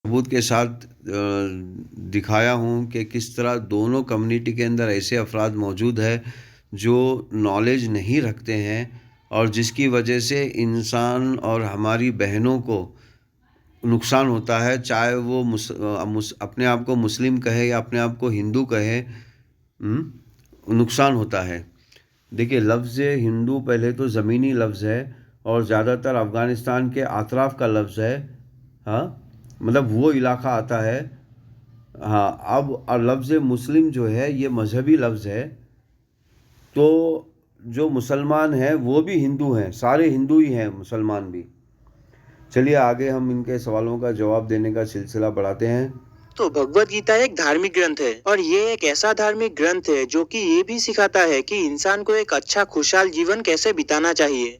सबूत के साथ दिखाया हूँ कि किस तरह दोनों कम्युनिटी के अंदर ऐसे अफराद मौजूद हैं जो नॉलेज नहीं रखते हैं और जिसकी वजह से इंसान और हमारी बहनों को नुकसान होता है, चाहे वो अपने आप को मुस्लिम कहे या अपने आप को हिंदू कहे। नुकसान होता है। देखिए, लफ्ज़ हिंदू पहले तो ज़मीनी लफ्ज़ है और ज़्यादातर अफ़गानिस्तान के अतराफ़ का लफ्ज़ है। हाँ, मतलब वो इलाका आता है। हाँ, अब लफ्ज़ मुस्लिम जो है ये मजहबी लफ्ज़ है। तो जो मुसलमान हैं वो भी हिंदू हैं, सारे हिंदू ही हैं, मुसलमान भी। चलिए आगे हम इनके सवालों का जवाब देने का सिलसिला बढ़ाते हैं। तो भगवत गीता एक धार्मिक ग्रंथ है और ये एक ऐसा धार्मिक ग्रंथ है जो कि ये भी सिखाता है कि इंसान को एक अच्छा खुशहाल जीवन कैसे बिताना चाहिए।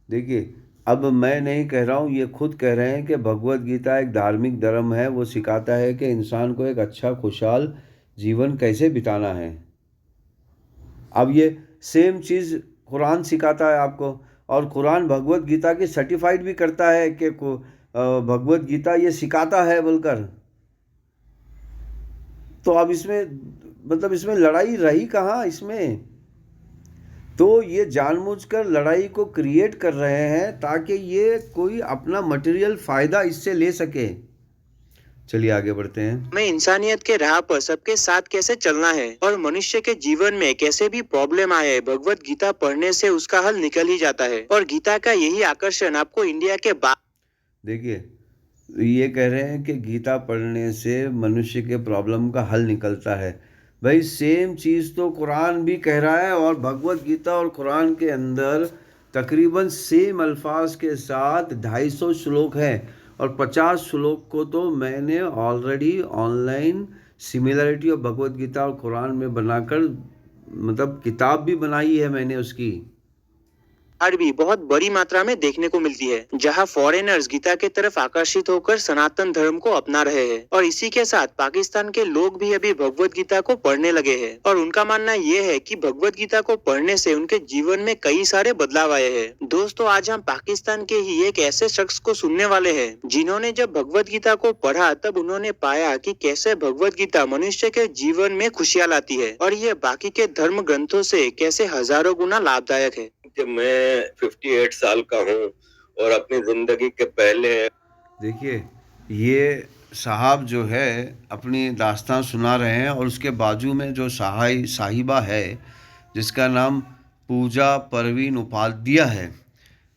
देखिए, अब मैं नहीं कह रहा हूँ, ये खुद कह रहे हैं कि भगवत गीता एक धार्मिक धर्म है, वो सिखाता है कि इंसान को एक अच्छा खुशहाल जीवन कैसे बिताना है। अब ये सेम चीज़ कुरान सिखाता है आपको, और कुरान भगवत गीता की सर्टिफाइड भी करता है कि भगवत गीता ये सिखाता है बोलकर। तो अब इसमें मतलब इसमें लड़ाई रही कहाँ इसमें? तो ये जानबूझकर लड़ाई को क्रिएट कर रहे हैं ताकि ये कोई अपना मटेरियल फ़ायदा इससे ले सके। चलिए आगे बढ़ते हैं। हमें इंसानियत के राह पर सबके साथ कैसे चलना है और मनुष्य के जीवन में कैसे भी प्रॉब्लम आए, भगवत गीता पढ़ने से उसका हल निकल ही जाता है। और गीता का यही आकर्षण आपको इंडिया के देखिए, ये कह रहे हैं कि गीता पढ़ने से मनुष्य के प्रॉब्लम का हल निकलता है। भाई सेम चीज़ तो कुरान भी कह रहा है, और भगवत गीता और कुरान के अंदर तकरीबन सेम अल्फाज के साथ 250 श्लोक हैं, और 50 श्लोक को तो मैंने already online similarity of Bhagavad Gita और कुरान में बनाकर मतलब किताब भी बनाई है मैंने उसकी। भी बहुत बड़ी मात्रा में देखने को मिलती है, जहां फॉरेनर्स गीता के तरफ आकर्षित होकर सनातन धर्म को अपना रहे हैं। और इसी के साथ पाकिस्तान के लोग भी अभी भगवत गीता को पढ़ने लगे हैं और उनका मानना ये है कि भगवत गीता को पढ़ने से उनके जीवन में कई सारे बदलाव आए हैं। दोस्तों, आज हम पाकिस्तान के ही एक ऐसे शख्स को सुनने वाले हैं जिन्होंने जब भगवत गीता को पढ़ा तब उन्होंने पाया कि कैसे भगवत गीता मनुष्य के जीवन में खुशियाँ लाती है और ये बाकी के धर्म ग्रंथों से कैसे हजारों गुना लाभदायक है। कि मैं 58 साल का हूँ और अपनी ज़िंदगी के पहले देखिए, ये साहब जो है अपनी दास्तान सुना रहे हैं, और उसके बाजू में जो साहिबा है जिसका नाम पूजा परवीन उपाध्याय है।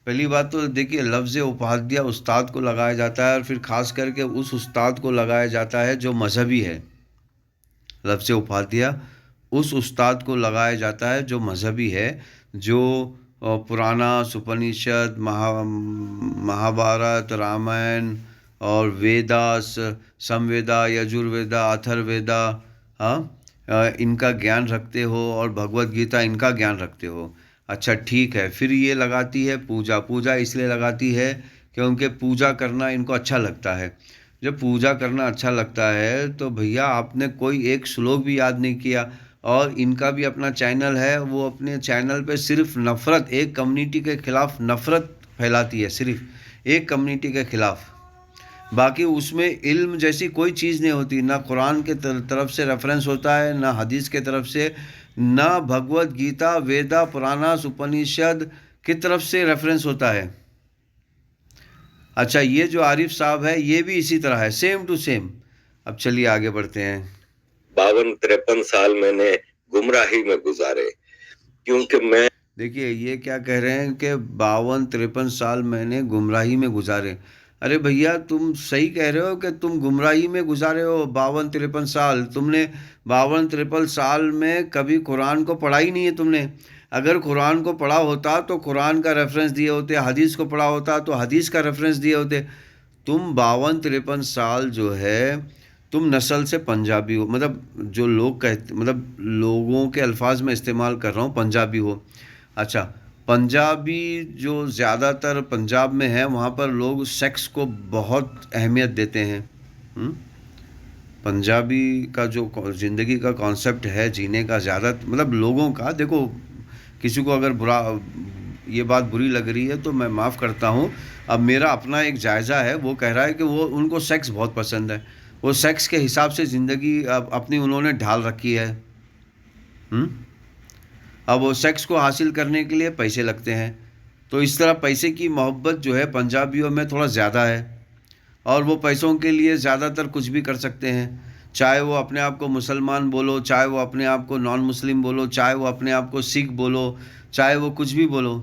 पहली बात तो देखिए, लफ्ज़ उपाध्याय उस्ताद को लगाया जाता है, और फिर ख़ास करके उस उस्ताद को लगाया जाता है जो मजहबी है। लफ्ज़ उपाध्याय उस उस्ताद को लगाया जाता है जो मजहबी है, जो पुराना उपनिषद, महाभारत, रामायण और वेदास, समवेदा, यजुर्वेदा, अथर्ववेदा, हाँ, इनका ज्ञान रखते हो, और भगवत गीता इनका ज्ञान रखते हो। अच्छा ठीक है, फिर ये लगाती है पूजा। पूजा इसलिए लगाती है क्योंकि पूजा करना इनको अच्छा लगता है। जब पूजा करना अच्छा लगता है तो भैया आपने कोई एक श्लोक भी याद नहीं किया। और इनका भी अपना चैनल है, वो अपने चैनल पे सिर्फ नफ़रत, एक कम्युनिटी के ख़िलाफ़ नफ़रत फैलाती है, सिर्फ एक कम्युनिटी के ख़िलाफ़। बाकी उसमें इल्म जैसी कोई चीज़ नहीं होती, ना कुरान के तरफ से रेफरेंस होता है, ना हदीस के तरफ से, ना भगवत गीता, वेदा, पुराना, उपनिषद की तरफ से रेफरेंस होता है। अच्छा, ये जो आरिफ साहब है ये भी इसी तरह है, सेम टू सेम। अब चलिए आगे बढ़ते हैं। 52-53 साल मैंने गुमराही में गुजारे, क्योंकि मैं देखिए, ये क्या कह रहे हैं कि 52-53 साल मैंने गुमराही में गुजारे। अरे भैया, तुम सही कह रहे हो कि तुम गुमराही में गुजारे हो 52-53 साल। तुमने 52-53 साल में कभी कुरान को पढ़ा ही नहीं है तुमने। अगर कुरान को पढ़ा होता तो कुरान का रेफरेंस दिए होते, हदीस को पढ़ा होता तो हदीस का रेफरेंस दिए होते। तुम 52-53 साल जो है, तुम नस्ल से पंजाबी हो, मतलब जो लोग कहते, मतलब लोगों के अल्फाज में इस्तेमाल कर रहा हूँ, पंजाबी हो। अच्छा, पंजाबी जो ज़्यादातर पंजाब में है वहाँ पर लोग सेक्स को बहुत अहमियत देते हैं। पंजाबी का जो ज़िंदगी का कॉन्सेप्ट है जीने का, ज़्यादा मतलब लोगों का, देखो किसी को अगर बुरा ये बात बुरी लग रही है तो मैं माफ़ करता हूँ। अब मेरा अपना एक जायज़ा है, वो कह रहा है कि वो उनको सेक्स बहुत पसंद है। वो सेक्स के हिसाब से ज़िंदगी अपनी उन्होंने ढाल रखी है। अब वो सेक्स को हासिल करने के लिए पैसे लगते हैं, तो इस तरह पैसे की मोहब्बत जो है पंजाबियों में थोड़ा ज़्यादा है, और वो पैसों के लिए ज़्यादातर कुछ भी कर सकते हैं। चाहे वो अपने आप को मुसलमान बोलो, चाहे वो अपने आप को नॉन मुस्लिम बोलो, चाहे वो अपने आप को सिख बोलो, चाहे वो कुछ भी बोलो।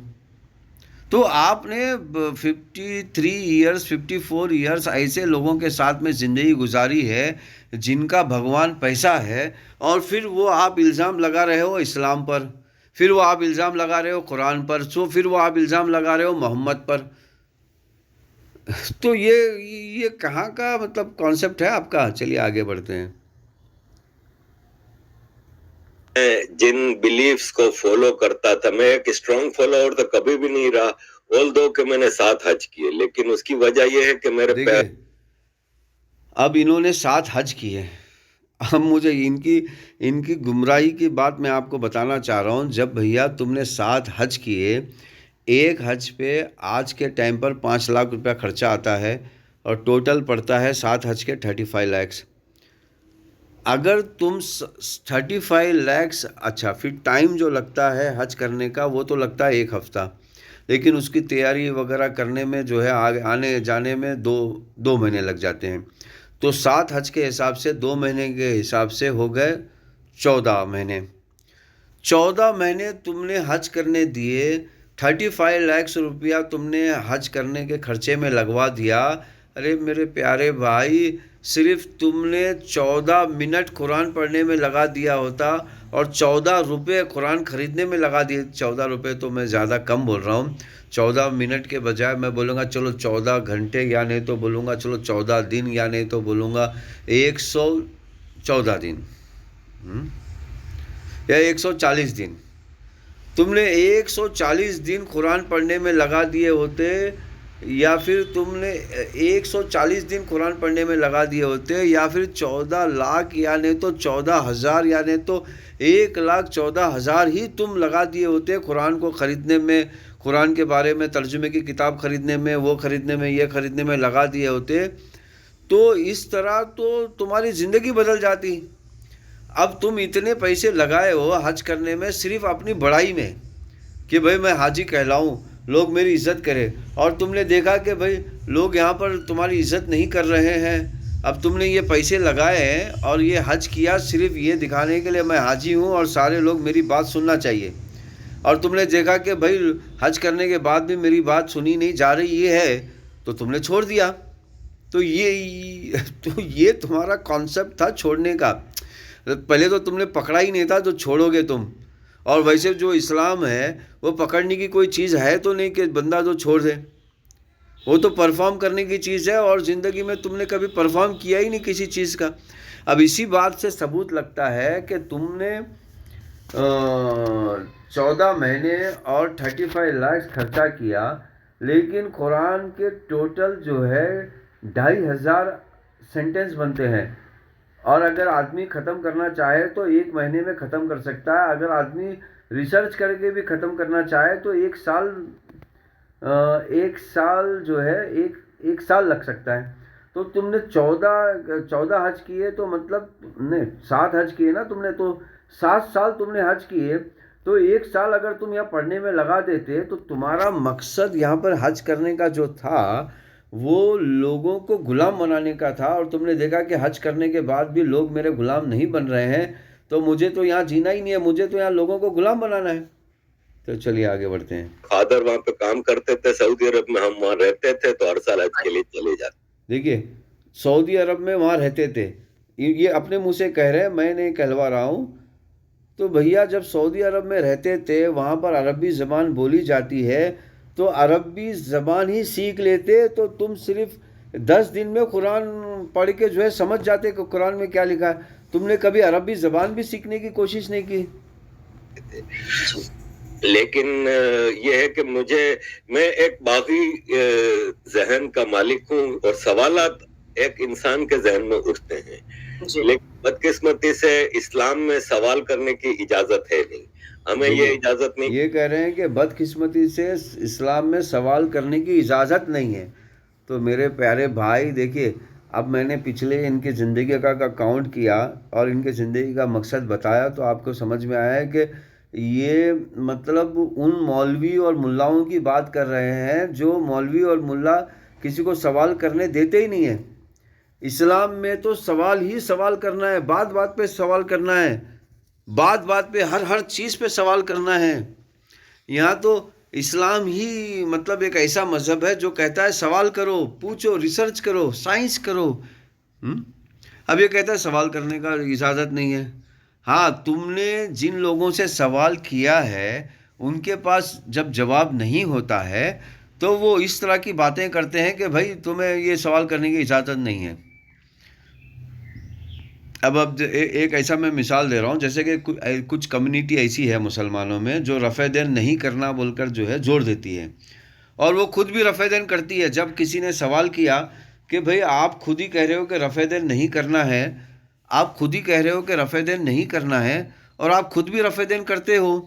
तो आपने 53 ईयर्स 54 ईयर्स ऐसे लोगों के साथ में ज़िंदगी गुजारी है जिनका भगवान पैसा है, और फिर वो आप इल्ज़ाम लगा रहे हो इस्लाम पर, फिर वो आप इल्ज़ाम लगा रहे हो कुरान पर, फिर वो आप इल्ज़ाम लगा रहे हो मोहम्मद पर। तो ये कहाँ का मतलब कॉन्सेप्ट है आपका? चलिए आगे बढ़ते हैं। जिन बिलीफ्स को फॉलो करता था, मैं एक स्ट्रॉन्ग फॉलोअर तो कभी भी नहीं रहा, ऑल्दो कि मैंने 7 हज किए, लेकिन उसकी वजह यह है कि मेरे देखिए, अब इन्होंने 7 हज किए। अब मुझे इनकी गुमराही की बात मैं आपको बताना चाह रहा हूँ। जब भैया तुमने 7 हज किए, एक हज पे आज के टाइम पर 5 लाख रुपया खर्चा आता है, और टोटल पड़ता है 7 हज के 35 लैक्स। अगर तुम 35 लैक्स, अच्छा फिर टाइम जो लगता है हज करने का वो तो लगता है 1 हफ़्ता, लेकिन उसकी तैयारी वगैरह करने में जो है आने जाने में दो महीने लग जाते हैं। तो 7 हज के हिसाब से 2 महीने के हिसाब से हो गए 14 महीने। 14 महीने तुमने हज करने दिए, 35 लाख रुपया तुमने हज करने के खर्चे में लगवा दिया। अरे मेरे प्यारे भाई, सिर्फ तुमने 14 मिनट कुरान पढ़ने में लगा दिया होता और 14 रुपये कुरान ख़रीदने में लगा दिए। 14 रुपये तो मैं ज़्यादा कम बोल रहा हूँ, 14 मिनट के बजाय मैं बोलूँगा चलो 14 घंटे, या नहीं तो बोलूँगा चलो 14 दिन, या नहीं तो बोलूँगा 114 दिन या 140 दिन। तुमने 140 दिन कुरान पढ़ने में लगा दिए होते, या फिर तुमने 140 दिन कुरान पढ़ने में लगा दिए होते, या फिर 14 लाख या नहीं तो 14,000 या नहीं तो 1,14,000 ही तुम लगा दिए होते कुरान को ख़रीदने में, कुरान के बारे में तर्जुमे की किताब ख़रीदने में, वो ख़रीदने में, ये ख़रीदने में लगा दिए होते, तो इस तरह तो तुम्हारी ज़िंदगी बदल जाती। अब तुम इतने पैसे लगाए हो हज करने में सिर्फ अपनी बड़ाई में कि भाई मैं हाजी कहलाऊं, लोग मेरी इज़्ज़त करें, और तुमने देखा कि भाई लोग यहाँ पर तुम्हारी इज़्ज़त नहीं कर रहे हैं। अब तुमने ये पैसे लगाए हैं और ये हज किया सिर्फ ये दिखाने के लिए मैं हाजी हूँ और सारे लोग मेरी बात सुनना चाहिए, और तुमने देखा कि भाई हज करने के बाद भी मेरी बात सुनी नहीं जा रही है, तो तुमने छोड़ दिया। तो ये तुम्हारा कॉन्सेप्ट था छोड़ने का। पहले तो तुमने पकड़ा ही नहीं था जो छोड़ोगे तुम, और वैसे जो इस्लाम है वो पकड़ने की कोई चीज़ है तो नहीं कि बंदा जो छोड़ दे, वो तो परफॉर्म करने की चीज़ है, और ज़िंदगी में तुमने कभी परफॉर्म किया ही नहीं किसी चीज़ का। अब इसी बात से सबूत लगता है कि तुमने 14 महीने और 35 लाख खर्चा किया, लेकिन कुरान के टोटल जो है 2,500 सेंटेंस बनते हैं, और अगर आदमी ख़त्म करना चाहे तो 1 महीने में ख़त्म कर सकता है। अगर आदमी रिसर्च करके भी ख़त्म करना चाहे तो 1 साल जो है एक साल लग सकता है। तो तुमने 14 हज किए, तो मतलब नहीं 7 हज किए ना तुमने, तो 7 साल तुमने हज किए, तो 1 साल अगर तुम यहाँ पढ़ने में लगा देते तो तुम्हारा मकसद यहाँ पर हज करने का जो था वो लोगों को गुलाम बनाने का था, और तुमने देखा कि हज करने के बाद भी लोग मेरे गुलाम नहीं बन रहे हैं, तो मुझे तो यहाँ जीना ही नहीं है, मुझे तो यहाँ लोगों को गुलाम बनाना है। तो चलिए आगे बढ़ते हैं। फादर वहाँ पे काम करते थे सऊदी अरब में, हम वहाँ रहते थे, तो हर साल हज के लिए चले जाते। देखिए, सऊदी अरब में वहाँ रहते थे, ये अपने मुँह से कह रहे हैं, मैं नहीं कहलवा रहा हूँ। तो भैया जब सऊदी अरब में रहते थे, वहाँ पर अरबी ज़बान बोली जाती है, तो अरबी ज़बान ही सीख लेते, तो तुम सिर्फ 10 दिन में कुरान पढ़ के जो है समझ जाते कि कुरान में क्या लिखा है। तुमने कभी अरबी ज़बान भी सीखने की कोशिश नहीं की। लेकिन यह है कि मैं एक बागी जहन का मालिक हूँ, और सवालात एक इंसान के जहन में उठते हैं, लेकिन बदकिस्मती से इस्लाम में सवाल करने की इजाजत है नहीं। हमें ये देखिए, इजाजत नहीं। ये कह रहे हैं कि बदकिस्मती से इस्लाम में सवाल करने की इजाज़त नहीं है। तो मेरे प्यारे भाई देखिए, अब मैंने पिछले इनकी ज़िंदगी का काउंट किया और इनके ज़िंदगी का मकसद बताया, तो आपको समझ में आया है कि ये मतलब उन मौलवी और मुल्लाओं की बात कर रहे हैं जो मौलवी और मुल्ला किसी को सवाल करने देते ही नहीं है। इस्लाम में तो सवाल ही सवाल करना है, बात बात पे सवाल करना है, बात बात पे हर हर चीज़ पे सवाल करना है। यहाँ तो इस्लाम ही मतलब एक ऐसा मज़हब है जो कहता है सवाल करो, पूछो, रिसर्च करो, साइंस करो। हुँ? अब ये कहता है सवाल करने का इजाज़त नहीं है। हाँ, तुमने जिन लोगों से सवाल किया है, उनके पास जब जवाब नहीं होता है, तो वो इस तरह की बातें करते हैं कि भाई तुम्हें ये सवाल करने की इजाज़त नहीं है। अब एक ऐसा मैं मिसाल दे रहा हूँ, जैसे कि कुछ कम्युनिटी ऐसी है मुसलमानों में जो रफ़े देन नहीं करना बोलकर जो है जोर देती है, और वो खुद भी रफ़े देन करती है। जब किसी ने सवाल किया कि भाई आप खुद ही कह रहे हो कि रफ़े देन नहीं करना है, आप खुद ही कह रहे हो कि रफ़े देन नहीं करना है, और आप खुद भी रफ़े देन करते हो,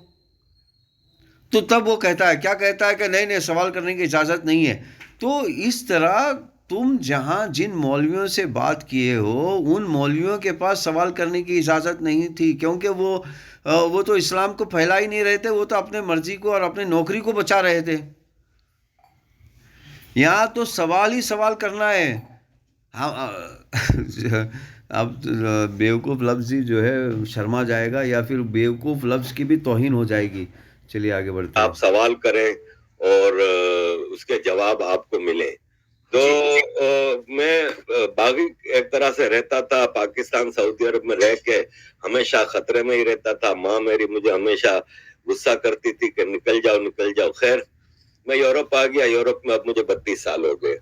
तो तब वो कहता है, क्या कहता है कि नहीं नहीं सवाल करने की इजाज़त नहीं है। तो इस तरह तुम जहाँ जिन मौलवियों से बात किए हो, उन मौलवियों के पास सवाल करने की इजाज़त नहीं थी, क्योंकि वो तो इस्लाम को फैला ही नहीं रहे थे, वो तो अपने मर्जी को और अपनी नौकरी को बचा रहे थे। यहाँ तो सवाल ही सवाल करना है। हाँ अब बेवकूफ़ लफ्ज़ ही जो है शर्मा जाएगा, या फिर बेवकूफ़ लफ्ज़ की भी तौहीन हो जाएगी। चलिए आगे बढ़ते आप हैं। सवाल करें और उसके जवाब आपको मिले। तो मैं बागी एक तरह से रहता था, पाकिस्तान सऊदी अरब में रह के हमेशा खतरे में ही रहता था। माँ मेरी मुझे हमेशा गुस्सा करती थी कि निकल जाओ निकल जाओ। खैर मैं यूरोप आ गया। यूरोप में अब मुझे 32 साल हो गए।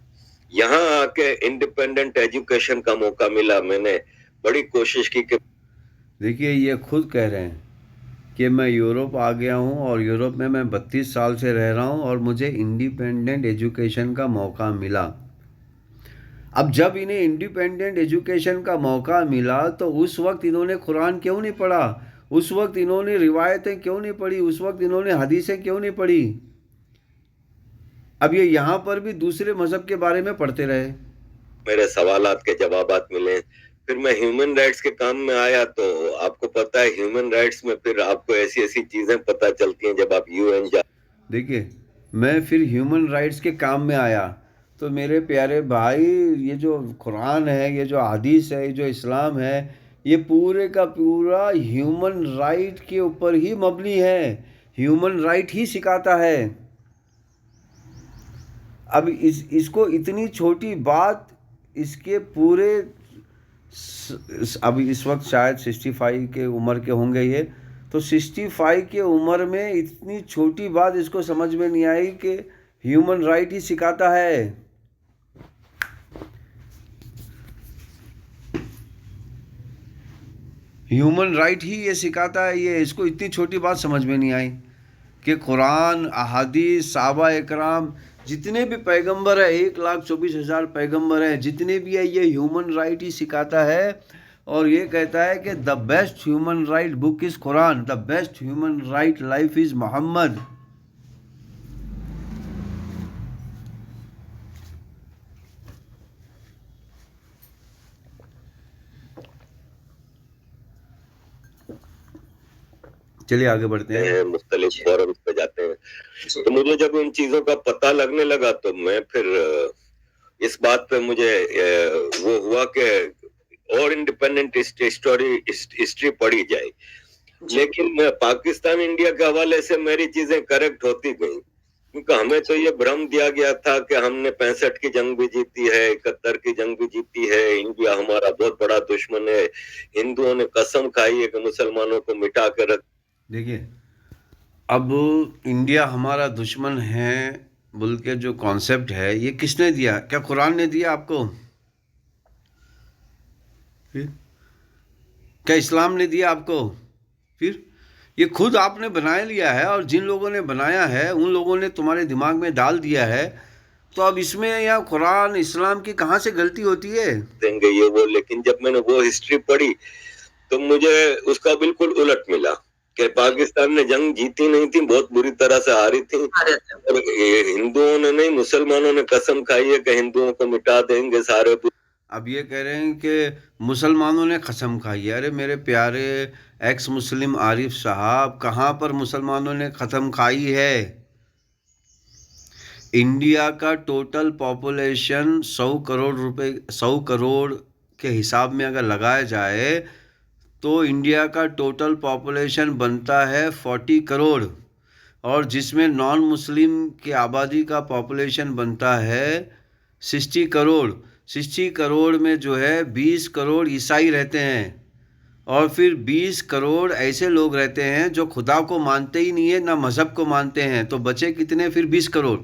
यहाँ आके इंडिपेंडेंट एजुकेशन का मौका मिला। मैंने बड़ी कोशिश की कि देखिए, ये खुद कह रहे हैं कि मैं यूरोप आ गया हूँ और यूरोप में मैं 32 साल से रह रहा हूँ और मुझे इंडिपेंडेंट एजुकेशन का मौका मिला। अब जब इन्हें इंडिपेंडेंट एजुकेशन का मौका मिला, तो उस वक्त इन्होंने कुरान क्यों नहीं पढ़ा? उस वक्त इन्होंने रिवायतें क्यों नहीं पढ़ी? उस वक्त इन्होंने हदीसें क्यों नहीं पढ़ी? अब ये यहाँ पर भी दूसरे मज़हब के बारे में पढ़ते रहे। मेरे सवालात के जवाबात मिले। फिर मैं ह्यूमन राइट्स के काम में आया। तो आपको पता है ह्यूमन राइट्स में फिर आपको ऐसी ऐसी चीजें पता चलती हैं जब आप यूएन जा। देखिए, मैं फिर ह्यूमन राइट्स के काम में आया, तो मेरे प्यारे भाई, ये जो कुरान है, ये जो हदीस है, ये जो इस्लाम है, ये पूरे का पूरा ह्यूमन राइट के ऊपर ही मबनी है। ह्यूमन राइट ही सिखाता है। अब इसको इतनी छोटी बात, इसके पूरे अब इस वक्त शायद 65 के उम्र के होंगे ये, तो 65 के उम्र में इतनी छोटी बात इसको समझ में नहीं आई कि ह्यूमन राइट ही सिखाता है। ह्यूमन राइट ही ये सिखाता है। ये इसको इतनी छोटी बात समझ में नहीं आई कि कुरान, अहादीस, सहाबा इकराम, जितने भी पैगंबर है, 1,24,000 पैगंबर हैं, जितने भी है, ये ह्यूमन राइट ही सिखाता है। और ये कहता है कि the best human right book is Quran, the best human right life is Mohammad. चलिए आगे बढ़ते हैं। मुख्तलिफ फोरम्स पे जाते हैं। तो मुझे जब इन चीजों का पता लगने लगा, तो मैं फिर इस बात पे मुझे वो हुआ कि और इंडिपेंडेंट हिस्ट्री पढ़ी जाए। लेकिन पाकिस्तान इंडिया के हवाले से मेरी चीजें करेक्ट होती गई, क्योंकि हमें तो ये भ्रम दिया गया था कि हमने 65 की जंग भी जीती है, 71 की जंग भी जीती है, इंडिया हमारा बहुत बड़ा दुश्मन है, हिंदुओं ने कसम खाई है कि मुसलमानों को मिटा कर रख। देखिए, अब इंडिया हमारा दुश्मन है बोल के जो कॉन्सेप्ट है, ये किसने दिया? क्या कुरान ने दिया आपको? फिर क्या इस्लाम ने दिया आपको? फिर ये खुद आपने बना लिया है, और जिन लोगों ने बनाया है उन लोगों ने तुम्हारे दिमाग में डाल दिया है। तो अब इसमें या कुरान इस्लाम की कहाँ से गलती होती है? देंगे ये वो। लेकिन जब मैंने वो हिस्ट्री पढ़ी तो मुझे उसका बिल्कुल उलट मिला कि पाकिस्तान ने जंग जीती नहीं थी, बहुत बुरी तरह से हारी थी, और हिंदुओं ने नहीं, मुसलमानों ने कसम खाई है कि हिंदुओं को मिटा देंगे सारे। अब ये कह रहे हैं कि मुसलमानों ने कसम खाई है। अरे मेरे प्यारे एक्स मुस्लिम आरिफ साहब, कहाँ पर मुसलमानों ने कसम खाई है? इंडिया का टोटल पॉपुलेशन 100 करोड़ के हिसाब में अगर लगाया जाए तो इंडिया का टोटल पॉपुलेशन बनता है 40 करोड़, और जिसमें नॉन मुस्लिम की आबादी का पॉपुलेशन बनता है 60 करोड़। 60 करोड़ में जो है 20 करोड़ ईसाई रहते हैं, और फिर 20 करोड़ ऐसे लोग रहते हैं जो खुदा को मानते ही नहीं है, ना मज़हब को मानते हैं। तो बचे कितने फिर? 20 करोड़।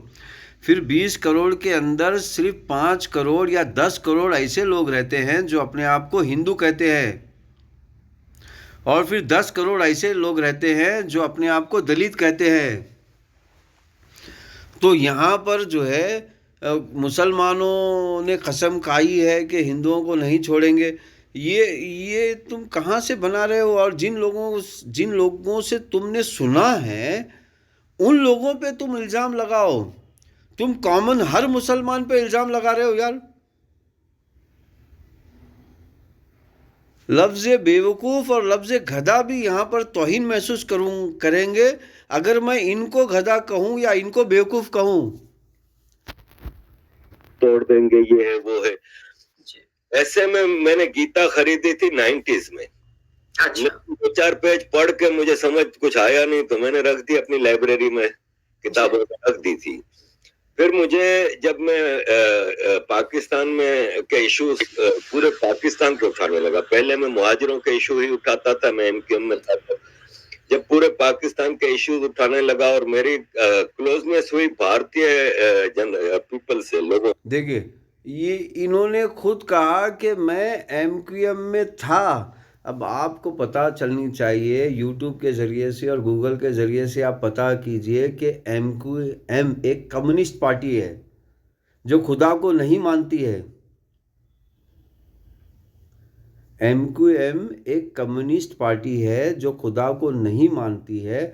फिर 20 करोड़ के अंदर सिर्फ 5 करोड़ या 10 करोड़ ऐसे लोग रहते हैं जो अपने आप को हिंदू कहते हैं, और फिर 10 करोड़ ऐसे लोग रहते हैं जो अपने आप को दलित कहते हैं। तो यहाँ पर जो है मुसलमानों ने कसम खाई है कि हिंदुओं को नहीं छोड़ेंगे। ये तुम कहाँ से बना रहे हो? और जिन लोगों से तुमने सुना है उन लोगों पे तुम इल्ज़ाम लगाओ। तुम कॉमन हर मुसलमान पे इल्ज़ाम लगा रहे हो यार। लफ्ज़ बेवकूफ़ और लफ्ज़ गधा भी यहाँ पर तौहीन महसूस करेंगे अगर मैं इनको गधा कहूँ या इनको बेवकूफ़ कहूँ। तोड़ देंगे, ये है वो है। ऐसे में मैंने गीता खरीदी थी 90s में। अच्छा। 2-4 पेज पढ़ के मुझे समझ कुछ आया नहीं, तो मैंने रख दी अपनी लाइब्रेरी में, किताबों में रख दी थी। फिर मुझे जब मैं पाकिस्तान में के इशूज पूरे पाकिस्तान को उठाने लगा, पहले मैं मुहाजिरों के इशू ही उठाता था, मैं एमक्यूएम में था, जब पूरे पाकिस्तान के इश्यूज उठाने लगा और मेरी क्लोजनेस हुई भारतीय पीपल से, लोगों। देखिए, ये इन्होंने खुद कहा कि मैं एमक्यूएम में था। अब आपको पता चलनी चाहिए, यूट्यूब के ज़रिए से और गूगल के ज़रिए से आप पता कीजिए कि एमक्यूएम एक कम्युनिस्ट पार्टी है जो खुदा को नहीं मानती है। एमक्यूएम एक कम्युनिस्ट पार्टी है जो खुदा को नहीं मानती है।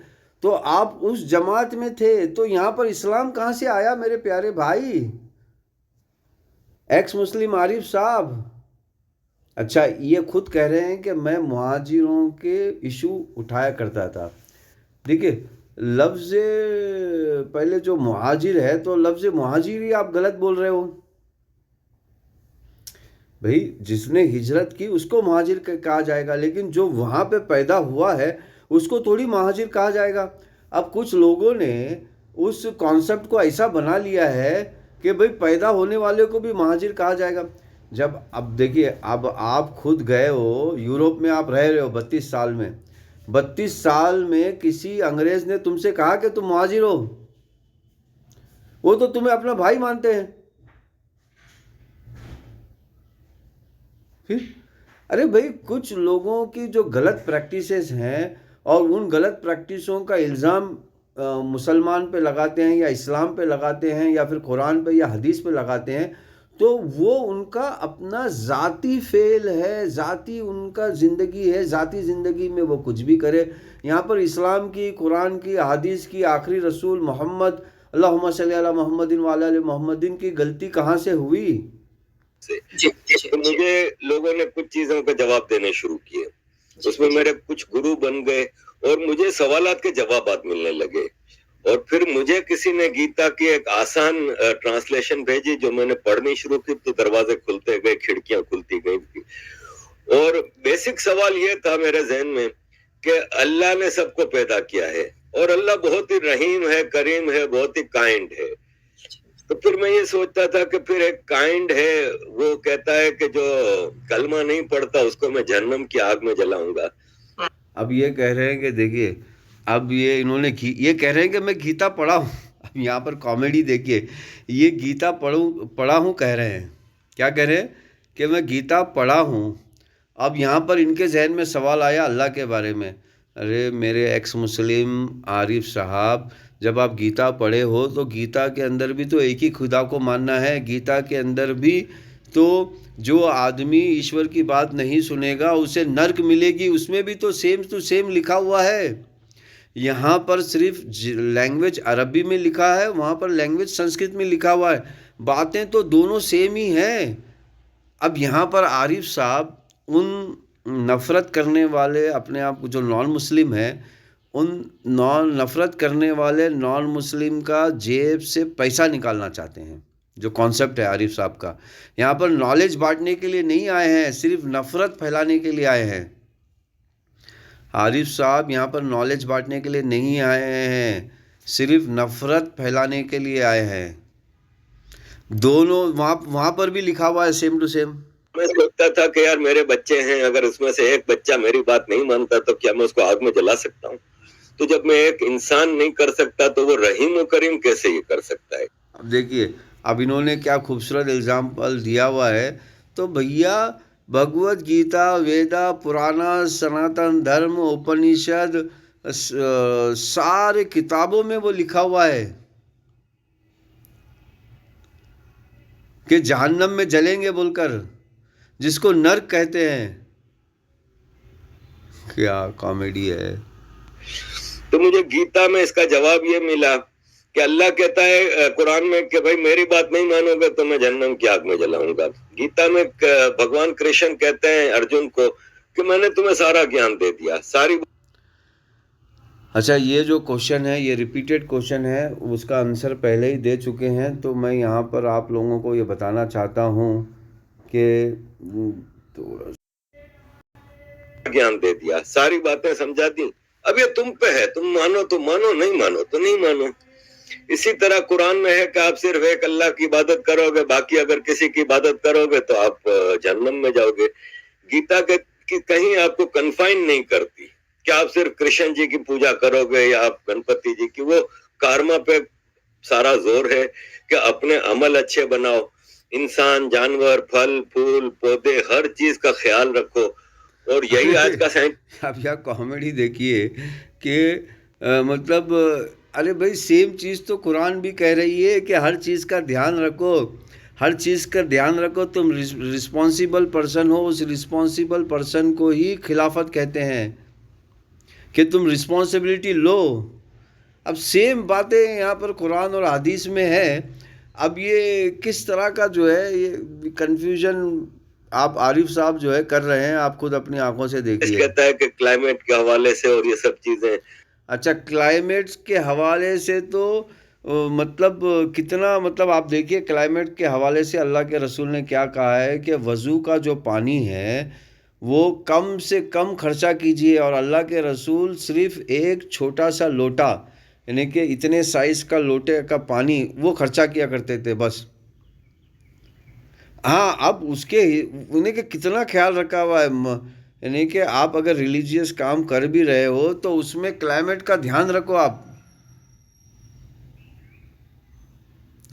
तो आप उस जमात में थे, तो यहाँ पर इस्लाम कहाँ से आया मेरे प्यारे भाई एक्स मुस्लिम आरिफ साहब? अच्छा, ये खुद कह रहे हैं कि मैं मुहाजिरों के इशू उठाया करता था। देखिए, लफ्ज़ पहले जो मुहाजिर है, तो लफ्ज़ मुहाजिर ही आप गलत बोल रहे हो भाई। जिसने हिजरत की उसको मुहाजिर कहा जाएगा, लेकिन जो वहाँ पे पैदा हुआ है उसको थोड़ी मुहाजिर कहा जाएगा। अब कुछ लोगों ने उस कॉन्सेप्ट को ऐसा बना लिया है कि भाई पैदा होने वाले को भी मुहाजिर कहा जाएगा। जब अब देखिए, अब आप खुद गए हो यूरोप में, आप रह रहे हो 32 साल में, 32 साल में किसी अंग्रेज़ ने तुमसे कहा कि तुम मुहाजिर हो? वो तो तुम्हें अपना भाई मानते हैं। फिर अरे भाई, कुछ लोगों की जो गलत प्रैक्टिसेस हैं और उन गलत प्रैक्टिसों का इल्ज़ाम मुसलमान पे लगाते हैं या इस्लाम पे लगाते हैं या फिर कुरान पे या हदीस पे लगाते हैं, तो वो उनका अपना ज़ाती फेल है, ज़ाती उनका ज़िंदगी है, ज़ाती ज़िंदगी में वो कुछ भी करे। यहाँ पर इस्लाम की, कुरान की, हदीस की, आखिरी रसूल मोहम्मद अल्लाहुम्मा सल्ली अला मोहम्मदिन व अला आलि मोहम्मदिन की गलती कहाँ से हुई? तो मुझे लोगों ने कुछ चीज़ों का जवाब देने शुरू किए, उसमें मेरे कुछ गुरु बन गए और मुझे सवालात के जवाब मिलने लगे। और फिर मुझे किसी ने गीता की एक आसान ट्रांसलेशन भेजी, जो मैंने पढ़नी शुरू की तो दरवाजे खुलते गए, खिड़कियां खुलती गई। और बेसिक सवाल ये था मेरे जहन में कि अल्लाह ने सबको पैदा किया है और अल्लाह बहुत ही रहीम है, करीम है, बहुत ही काइंड है। तो फिर मैं ये सोचता था कि फिर एक काइंड है, वो कहता है कि जो कलमा नहीं पढ़ता उसको मैं जहन्नम की आग में जलाऊंगा। अब ये कह रहे हैं कि देखिए, अब ये कह रहे हैं कि मैं गीता पढ़ा हूँ। अब यहाँ पर कॉमेडी देखिए, ये गीता पढ़ा हूँ कह रहे हैं। क्या कह रहे हैं? कि मैं गीता पढ़ा हूँ। अब यहाँ पर इनके जहन में सवाल आया अल्लाह के बारे में। अरे मेरे एक्स मुस्लिम आरिफ साहब, जब आप गीता पढ़े हो तो गीता के अंदर भी तो एक ही खुदा को मानना है। गीता के अंदर भी तो जो आदमी ईश्वर की बात नहीं सुनेगा उसे नर्क मिलेगी, उसमें भी तो सेम टू सेम लिखा हुआ है। यहाँ पर सिर्फ लैंग्वेज अरबी में लिखा है, वहाँ पर लैंग्वेज संस्कृत में लिखा हुआ है, बातें तो दोनों सेम ही हैं। अब यहाँ पर आरिफ साहब उन नफ़रत करने वाले अपने आप को जो नॉन मुस्लिम है, उन नफ़रत करने वाले नॉन मुस्लिम का जेब से पैसा निकालना चाहते हैं। जो कॉन्सेप्ट है आरिफ साहब का, यहाँ पर नॉलेज बांटने के लिए नहीं आए हैं, सिर्फ नफ़रत फैलाने के लिए आए हैं। आरिफ साहब यहाँ पर नॉलेज बांटने के लिए नहीं आए हैं, सिर्फ नफ़रत फैलाने के लिए आए हैं। दोनों वहाँ पर भी लिखा हुआ है सेम टू सेम। मैं सोचता था कि यार मेरे बच्चे हैं, अगर उसमें से एक बच्चा मेरी बात नहीं मानता तो क्या मैं उसको आग में जला सकता हूँ? तो जब मैं एक इंसान नहीं कर सकता तो वो रहीम और करीम कैसे ये कर सकता है? अब देखिए, अब इन्होंने क्या खूबसूरत एग्जाम्पल दिया हुआ है। तो भैया भगवत गीता, वेदा, पुराना, सनातन धर्म, उपनिषद, सारे किताबों में वो लिखा हुआ है कि जहन्नम में जलेंगे बोलकर, जिसको नर्क कहते हैं। क्या कॉमेडी है। तो मुझे गीता में इसका जवाब ये मिला कि अल्लाह कहता है कुरान में कि भाई मेरी बात नहीं मानोगे तो मैं जहन्नम की आग में जलाऊंगा। गीता में भगवान कृष्ण कहते हैं अर्जुन को कि मैंने तुम्हें सारा ज्ञान दे दिया, सारी। अच्छा, ये जो क्वेश्चन है ये रिपीटेड क्वेश्चन है, उसका आंसर पहले ही दे चुके हैं। तो मैं यहाँ पर आप लोगों को ये बताना चाहता हूँ कि ज्ञान दे दिया, सारी बातें समझा दी। अब ये तुम पे है, तुम मानो तो मानो, नहीं मानो तो नहीं मानो। इसी तरह कुरान में है कि आप सिर्फ एक अल्लाह की इबादत करोगे, बाकी अगर किसी की इबादत करोगे तो आप जहन्नम में जाओगे। गीता के कहीं आपको कन्फाइन नहीं करती कि आप सिर्फ कृष्ण जी की पूजा करोगे या आप गणपति जी की। वो कर्म पे सारा जोर है कि अपने अमल अच्छे बनाओ, इंसान, जानवर, फल फूल पौधे, हर चीज का ख्याल रखो। और यही आज का साइंस। अब यह कॉमेडी देखिए कि मतलब अरे भाई सेम चीज़ तो कुरान भी कह रही है कि हर चीज़ का ध्यान रखो, हर चीज़ का ध्यान रखो। तुम रिस्पॉन्सिबल पर्सन हो, उस रिस्पॉन्सिबल पर्सन को ही खिलाफत कहते हैं कि तुम रिस्पॉन्सिबिलिटी लो। अब सेम बातें यहाँ पर कुरान और हदीस में है। अब ये किस तरह का जो है ये कन्फ्यूजन आप आरिफ साहब जो है कर रहे हैं, आप खुद अपनी आंखों से देखिए। कहता है कि क्लाइमेट के हवाले से और ये सब चीजें। अच्छा, क्लाइमेट के हवाले से तो मतलब कितना, मतलब आप देखिए क्लाइमेट के हवाले से अल्लाह के रसूल ने क्या कहा है कि वज़ू का जो पानी है वो कम से कम खर्चा कीजिए। और अल्लाह के रसूल सिर्फ एक छोटा सा लोटा, यानी कि इतने साइज़ का लोटे का पानी वो खर्चा किया करते थे बस। हाँ, अब उसके उन्हें के कितना ख्याल रखा हुआ है, यानी कि आप अगर रिलीजियस काम कर भी रहे हो तो उसमें क्लाइमेट का ध्यान रखो आप।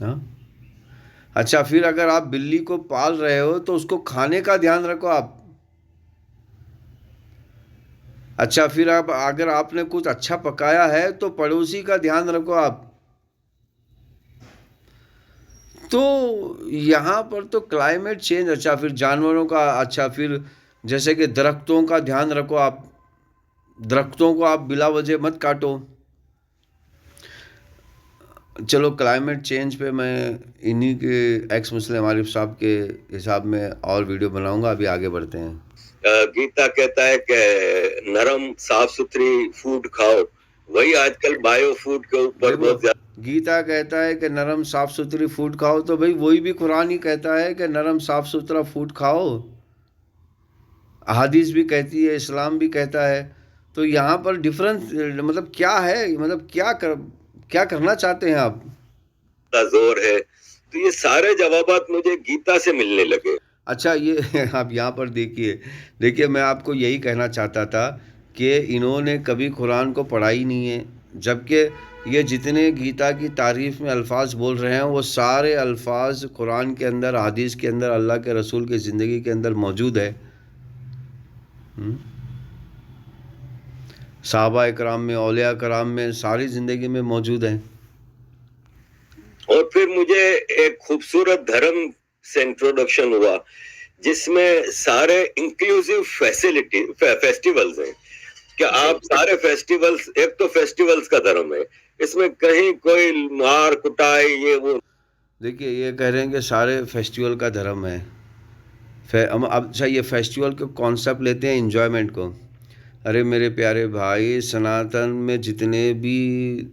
हाँ, अच्छा, फिर अगर आप बिल्ली को पाल रहे हो तो उसको खाने का ध्यान रखो आप। अच्छा, फिर आप अगर आपने कुछ अच्छा पकाया है तो पड़ोसी का ध्यान रखो आप। तो यहाँ पर तो क्लाइमेट चेंज, अच्छा फिर जानवरों का, अच्छा फिर जैसे कि दरख्तों का ध्यान रखो आप, दरख्तों को आप बिला वजह मत काटो। चलो, क्लाइमेट चेंज पे मैं इन्हीं के एक्स मुस्लिम आरिफ साहब के हिसाब में और वीडियो बनाऊंगा। अभी आगे बढ़ते हैं। गीता कहता है कि नरम साफ सुथरी फूड खाओ, वही आजकल बायो फूड के ऊपर बहुत ज्यादा। गीता कहता है कि नरम साफ सुथरी फूड खाओ, तो भाई वही भी कुरान ही कहता है कि नरम साफ सुथरा फूड खाओ। हदीस भी कहती है, इस्लाम भी कहता है। तो यहाँ पर डिफरेंस मतलब क्या है, मतलब क्या करना चाहते हैं आप? जोर है, तो ये सारे जवाबात मुझे गीता से मिलने लगे। अच्छा, ये आप यहाँ पर देखिए मैं आपको यही कहना चाहता था कि इन्होंने कभी कुरान को पढ़ा ही नहीं है, जबकि ये जितने गीता की तारीफ़ में अल्फाज बोल रहे हैं वो सारे अल्फाज कुरान के अंदर, हदीस के अंदर, अल्लाह के रसूल की ज़िंदगी के अंदर मौजूद है। सहाबा इकराम में, औलिया कराम में, सारी ज़िंदगी में मौजूद है। और फिर मुझे एक खूबसूरत धर्म से इंट्रोडक्शन हुआ जिसमें सारे इंक्लूसिव फेस्टिवल्स हैं। कि आप सारे फेस्टिवल्स, एक तो फेस्टिवल्स का धर्म है, इसमें कहीं कोई मार कुटाई ये वो। देखिए ये कह रहे हैं कि सारे फेस्टिवल का धर्म है। हम अब अच्छा ये फेस्टिवल के कॉन्सेप्ट लेते हैं इन्जॉयमेंट को। अरे मेरे प्यारे भाई, सनातन में जितने भी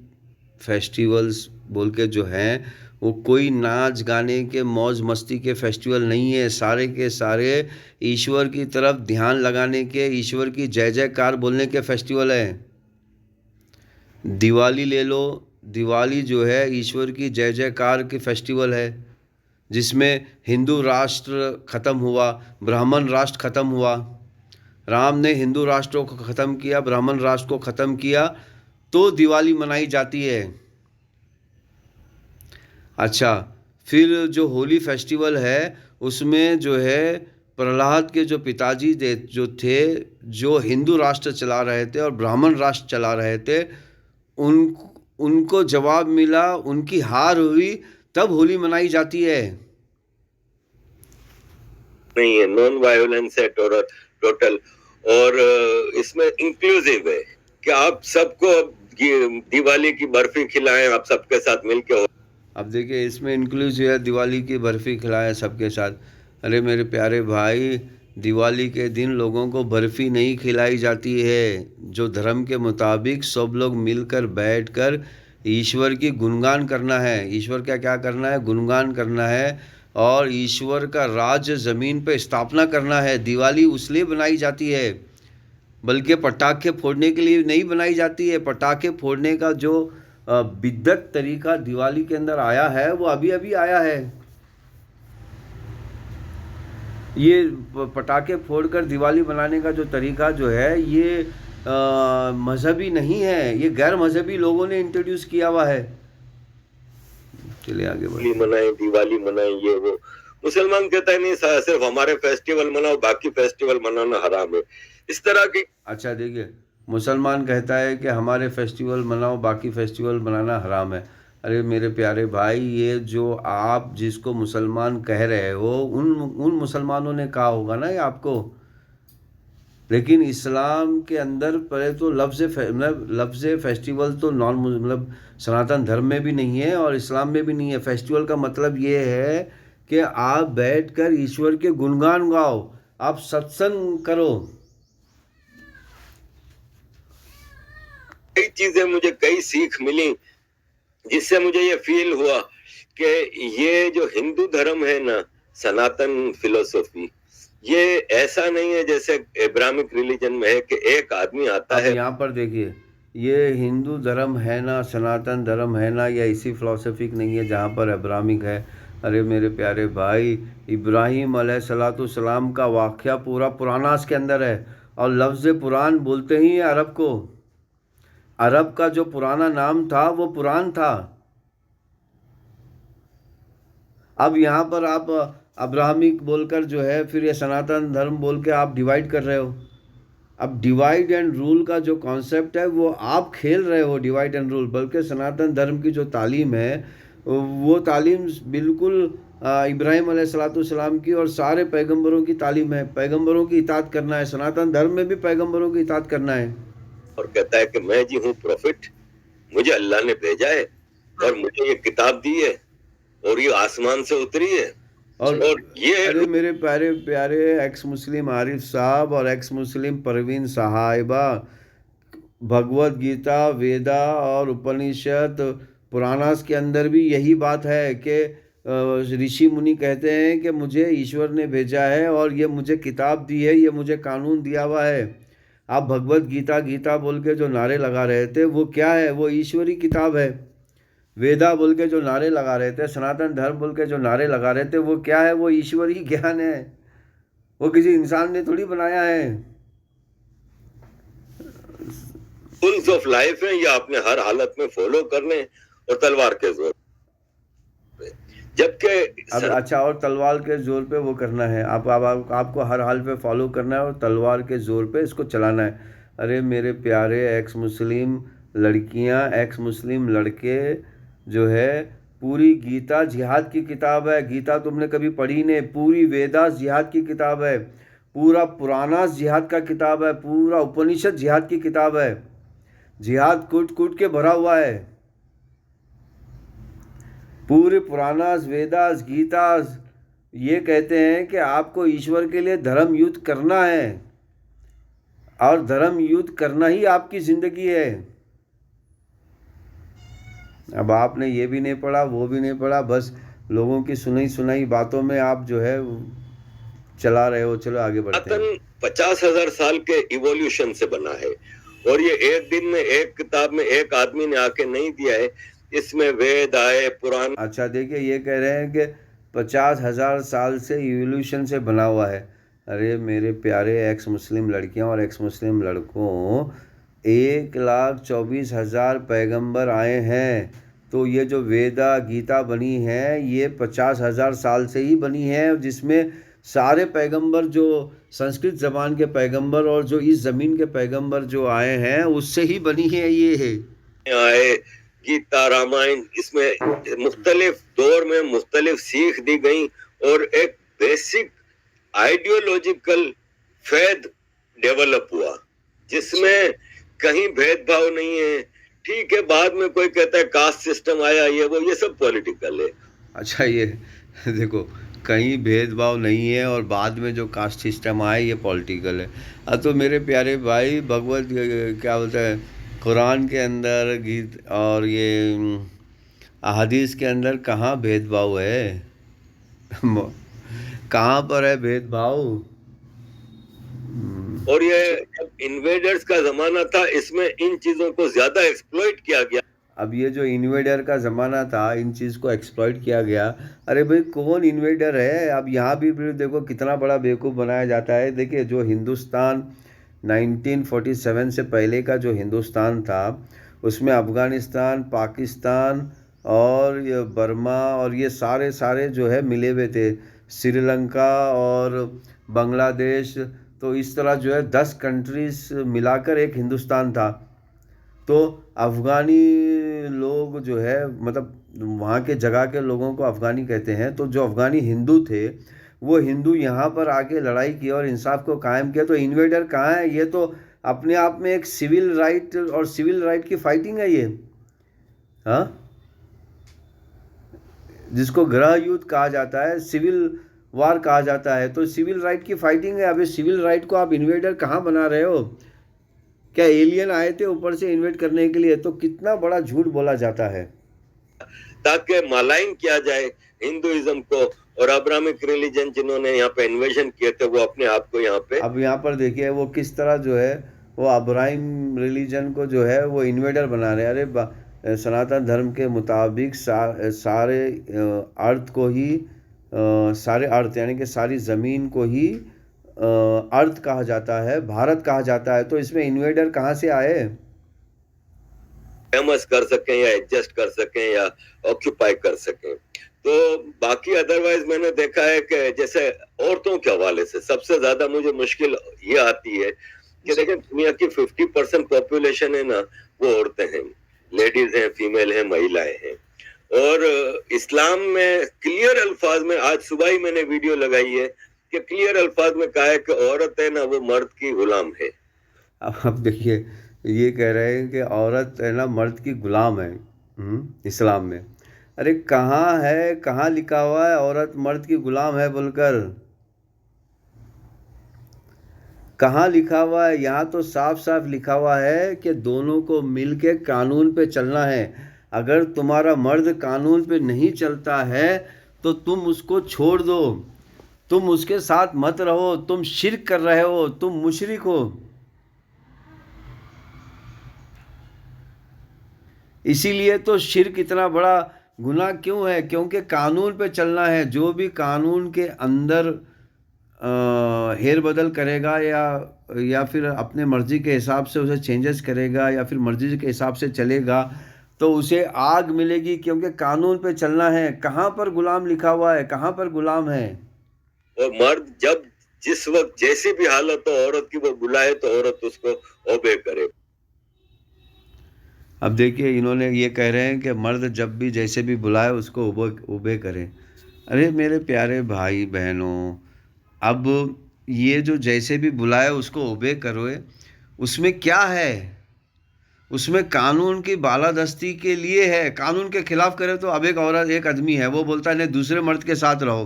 फेस्टिवल्स बोल के जो हैं, वो कोई नाच गाने के मौज मस्ती के फेस्टिवल नहीं है। सारे के सारे ईश्वर की तरफ ध्यान लगाने के, ईश्वर की जय जयकार बोलने के फेस्टिवल हैं। दिवाली ले लो, दिवाली जो है ईश्वर की जय जयकार की फेस्टिवल है, जिसमें हिंदू राष्ट्र ख़त्म हुआ, ब्राह्मण राष्ट्र ख़त्म हुआ। राम ने हिंदू राष्ट्रों को ख़त्म किया, ब्राह्मण राष्ट्र को ख़त्म किया, तो दिवाली मनाई जाती है। अच्छा, फिर जो होली फेस्टिवल है, उसमें जो है प्रहलाद के जो पिताजी जो थे, जो हिंदू राष्ट्र चला रहे थे और ब्राह्मण राष्ट्र चला रहे थे, उनको जवाब मिला, उनकी हार हुई, तब होली मनाई जाती है। नहीं है, नॉन वायोलेंस है टोटल, और इसमें इंक्लूसिव है कि आप सबको दिवाली की बर्फी खिलाएं, आप सबके साथ मिलके। अब देखिए इसमें इंक्लूसिव है, दिवाली की बर्फ़ी खिलाएं सबके साथ। अरे मेरे प्यारे भाई, दिवाली के दिन लोगों को बर्फ़ी नहीं खिलाई जाती है। जो धर्म के मुताबिक सब लोग मिलकर बैठकर ईश्वर की गुणगान करना है। ईश्वर का क्या करना है? गुणगान करना है, और ईश्वर का राज ज़मीन पे स्थापना करना है। दिवाली उसलिए बनाई जाती है, बल्कि पटाखे फोड़ने के लिए नहीं बनाई जाती है। पटाखे फोड़ने का जो बिद्दत तरीका दिवाली के अंदर आया है, वो अभी अभी आया है। ये पटाखे फोड़कर दिवाली बनाने का जो तरीका जो है, ये मजहबी नहीं है, ये गैर मजहबी लोगों ने इंट्रोड्यूस किया हुआ है। चलिए आगे बढ़िए। मनाएं, दिवाली मनाएं, ये वो। मुसलमान कहता है नहीं, सिर्फ हमारे फेस्टिवल मनाओ, बाकी फेस्टिवल मनाना हराम है, इस तरह की। अच्छा देखिए, मुसलमान कहता है कि हमारे फेस्टिवल मनाओ, बाकी फेस्टिवल मनाना हराम है। अरे मेरे प्यारे भाई, ये जो आप जिसको मुसलमान कह रहे हो, उन मुसलमानों ने कहा होगा ना ये आपको। लेकिन इस्लाम के अंदर पहले तो लफ्ज़ फेस्टिवल तो मतलब सनातन धर्म में भी नहीं है और इस्लाम में भी नहीं है। फेस्टिवल का मतलब ये है कि आप बैठकर ईश्वर के गुणगान गाओ, आप सत्संग करो। कई चीजें, मुझे कई सीख मिली, जिससे मुझे ये फील हुआ कि ये जो हिंदू धर्म है ना, सनातन फिलोसॉफी, ये ऐसा नहीं है जैसे इब्राहिमिक रिलीजन में है कि एक आदमी आता है। यहाँ पर देखिए, ये हिंदू धर्म है ना, सनातन धर्म है ना, या इसी फिलोसफिक नहीं है जहाँ पर इब्राहिमिक है। अरे मेरे प्यारे भाई, इब्राहिम अलैहिस्सलाम का वाक़या पूरा पुरानास के अंदर है, और लफ्ज़ पुरान बोलते ही अरब को। अरब का जो पुराना नाम था वो पुरान था। अब यहाँ पर आप अब्राहमिक बोलकर जो है, फिर ये सनातन धर्म बोल के आप डिवाइड कर रहे हो। अब डिवाइड एंड रूल का जो कॉन्सेप्ट है, वो आप खेल रहे हो, डिवाइड एंड रूल। बल्कि सनातन धर्म की जो तालीम है, वो तालीम बिल्कुल इब्राहिम अलैहिस्सलाम की और सारे पैगंबरों की तालीम है। पैगंबरों की इताअत करना है, सनातन धर्म में भी पैगंबरों की इताअत करना है। और कहता है कि मैं जी हूँ प्रॉफिट, मुझे अल्लाह ने भेजा है और मुझे ये किताब दी है और ये आसमान से उतरी है। और ये अरे मेरे प्यारे प्यारे एक्स मुस्लिम आरिफ साहब और एक्स मुस्लिम परवीन साहिबा, भगवत गीता, वेदा और उपनिषद पुराणास के अंदर भी यही बात है कि ऋषि मुनि कहते हैं कि मुझे ईश्वर ने भेजा है और ये मुझे किताब दी है, ये मुझे कानून दिया हुआ है। आप भगवत गीता गीता बोल के जो नारे लगा रहे थे, वो क्या है? वो ईश्वरी किताब है। वेदा बोल के जो नारे लगा रहे थे, सनातन धर्म बोल के जो नारे लगा रहे थे, वो क्या है? वो ईश्वरी ज्ञान है, वो किसी इंसान ने थोड़ी बनाया है। रूल्स ऑफ लाइफ है, ये आपने हर हालत में फॉलो करने और तलवार के जोर पे। जबकि अब अच्छा, और तलवार के जोर पे वो करना है, आपको हर हाल पे फॉलो करना है और तलवार के जोर पे इसको चलाना है। अरे मेरे प्यारे एक्स मुस्लिम लड़कियां, एक्स मुस्लिम लड़के जो है, पूरी गीता जिहाद की किताब है। गीता तुमने कभी पढ़ी नहीं, पूरी वेदास जिहाद की किताब है। पूरा पुराना जिहाद का किताब है, पूरा उपनिषद जिहाद की किताब है। जिहाद कूट कूट के भरा हुआ है। पूरे पुराणास, वेदास, गीतास ये कहते हैं कि आपको ईश्वर के लिए धर्म युद्ध करना है और धर्म युद्ध करना ही आपकी जिंदगी है। अब आपने ये भी नहीं पढ़ा, वो भी नहीं पढ़ा, बस लोगों की सुनाई सुनाई बातों में आप जो है चला रहे हो। चलो आगे बढ़ते हैं। 50,000 साल के इवोल्यूशन से बना है और ये एक दिन में एक किताब में एक आदमी ने आके नहीं दिया है। इसमें वेद आए, पुराण। अच्छा देखिए, ये कह रहे हैं कि 50,000 साल से इवोल्यूशन से बना हुआ है। अरे मेरे प्यारे एक्स मुस्लिम लड़कियां और एक्स मुस्लिम लड़कों, 1,24,000 पैगंबर आए हैं। तो ये जो वेदा गीता बनी है ये 50,000 साल से ही बनी है, जिसमें सारे पैगंबर जो संस्कृत ज़बान के पैगंबर और जो इस ज़मीन के पैगंबर जो आए हैं उससे ही बनी है। ये है आए गीता, रामायण, इसमें मुख्तलिफ दौर में मुख्तलिफ सीख दी गई और एक बेसिक आइडियोलॉजिकल फेद डेवलप हुआ जिसमें कहीं भेदभाव नहीं है। ठीक है, बाद में कोई कहता है कास्ट सिस्टम आया, ये सब पॉलिटिकल है। अच्छा, ये देखो, कहीं भेदभाव नहीं है और बाद में जो कास्ट सिस्टम आया ये पॉलिटिकल है। अब तो मेरे प्यारे भाई, भगवत क्या बोलते हैं, कुरान के अंदर गीत और ये अहादीस के अंदर कहाँ भेदभाव है? कहाँ पर है भेदभाव? और ये जब इन्वेडर्स का जमाना था, इसमें इन चीजों को ज्यादा एक्सप्लॉइट किया गया। अब ये जो इन्वेडर का ज़माना था, इन चीज़ को एक्सप्लॉइट किया गया। अरे भाई, कौन इन्वेडर है? अब यहाँ भी देखो कितना बड़ा बेवकूफ़ बनाया जाता है। देखिए, जो हिंदुस्तान 1947 से पहले का जो हिंदुस्तान था, उसमें अफ़गानिस्तान, पाकिस्तान और ये बर्मा और ये सारे जो है मिले हुए थे, श्रीलंका और बांग्लादेश। तो इस तरह जो है 10 कंट्रीज़ मिलाकर एक हिंदुस्तान था। तो अफ़गानी लोग जो है, मतलब वहाँ के जगह के लोगों को अफ़गानी कहते हैं। तो जो अफ़गानी हिंदू थे, वो हिंदू यहाँ पर आके लड़ाई की और इंसाफ को कायम किया। तो इन्वेडर कहाँ है? ये तो अपने आप में एक सिविल राइट और सिविल राइट की फाइटिंग है ये, हाँ, जिसको गृह युद्ध कहा जाता है, सिविल वार कहा जाता है। तो सिविल राइट की फाइटिंग है। अभी सिविल राइट को आप इन्वेडर कहाँ बना रहे हो? क्या एलियन आए थे ऊपर से इन्वेट करने के लिए? तो कितना बड़ा झूठ बोला जाता है, ताकि मालाइन किया जाए हिंदुइज्म को। और अब्राहमिक रिलीजन जिन्होंने यहाँ पे इन्वेजन किए थे, वो अपने आप को यहाँ पे, अब यहाँ पर देखिए वो किस तरह जो है वो अब्राहिम रिलीजन को जो है वो इन्वेडर बना रहे हैं। अरे सनातन धर्म के मुताबिक सारे अर्थ को ही सारे अर्थ यानी कि सारी ज़मीन को ही अर्थ कहा जाता है, भारत कहा जाता है। तो इसमें इन्वेडर कहाँ से आए? फेमस कर सकें या एडजस्ट कर सकें या ऑक्यूपाई कर सकें। तो बाकी अदरवाइज मैंने देखा है कि जैसे औरतों के हवाले से सबसे ज्यादा मुझे मुश्किल ये आती है कि देखिए, दुनिया की 50% पॉपुलेशन है ना, वो औरतें हैं, लेडीज हैं, फीमेल हैं, महिलाएं हैं। और इस्लाम में क्लियर अल्फाज में, आज सुबह ही मैंने वीडियो लगाई है कि क्लियर अल्फाज में कहा है कि औरत है ना, वो मर्द की गुलाम है। अब देखिए, ये कह रहे हैं कि औरत है ना मर्द की गुलाम है इस्लाम में। अरे कहाँ है, कहाँ लिखा हुआ है औरत मर्द की गुलाम है बोलकर? कहाँ लिखा हुआ है? यहाँ तो साफ साफ लिखा हुआ है कि दोनों को मिल के कानून पे चलना है। अगर तुम्हारा मर्द कानून पे नहीं चलता है तो तुम उसको छोड़ दो, तुम उसके साथ मत रहो, तुम शिर्क कर रहे हो, तुम मुशरिक हो। इसीलिए तो शिर्क इतना बड़ा गुनाह क्यों है? क्योंकि कानून पे चलना है। जो भी कानून के अंदर हेर बदल करेगा या फिर अपने मर्जी के हिसाब से उसे चेंजेस करेगा या फिर मर्जी के हिसाब से चलेगा तो उसे आग मिलेगी, क्योंकि कानून पे चलना है। कहाँ पर गुलाम लिखा हुआ है? कहाँ पर गुलाम है? और मर्द जब जिस वक्त जैसी भी हालत हो औरत की, वो बुलाए तो औरत उसको ओबे करे। अब देखिए, इन्होंने ये कह रहे हैं कि मर्द जब भी जैसे भी बुलाए उसको ओबे करें। अरे मेरे प्यारे भाई बहनों, अब ये जो जैसे भी बुलाए उसको ओबे करो, उसमें क्या है? उसमें कानून की बालादस्ती के लिए है। कानून के खिलाफ करे तो अब एक औरत, एक आदमी है, वो बोलता है नहीं दूसरे मर्द के साथ रहो,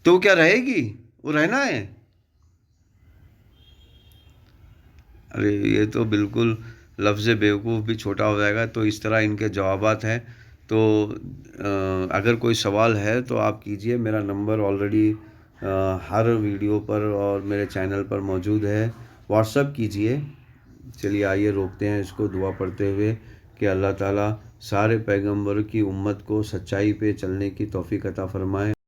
तो वो क्या रहेगी? वो रहना है? अरे ये तो बिल्कुल लफ्ज़ बेवकूफ़ भी छोटा हो जाएगा। तो इस तरह इनके जवाबात हैं। तो अगर कोई सवाल है तो आप कीजिए। मेरा नंबर ऑलरेडी हर वीडियो पर और मेरे चैनल पर मौजूद है। व्हाट्सअप कीजिए। चलिए आइए रोकते हैं इसको दुआ पढ़ते हुए कि अल्लाह ताला सारे पैगंबरों की उम्मत को सच्चाई पे चलने की तौफीक अता फरमाए।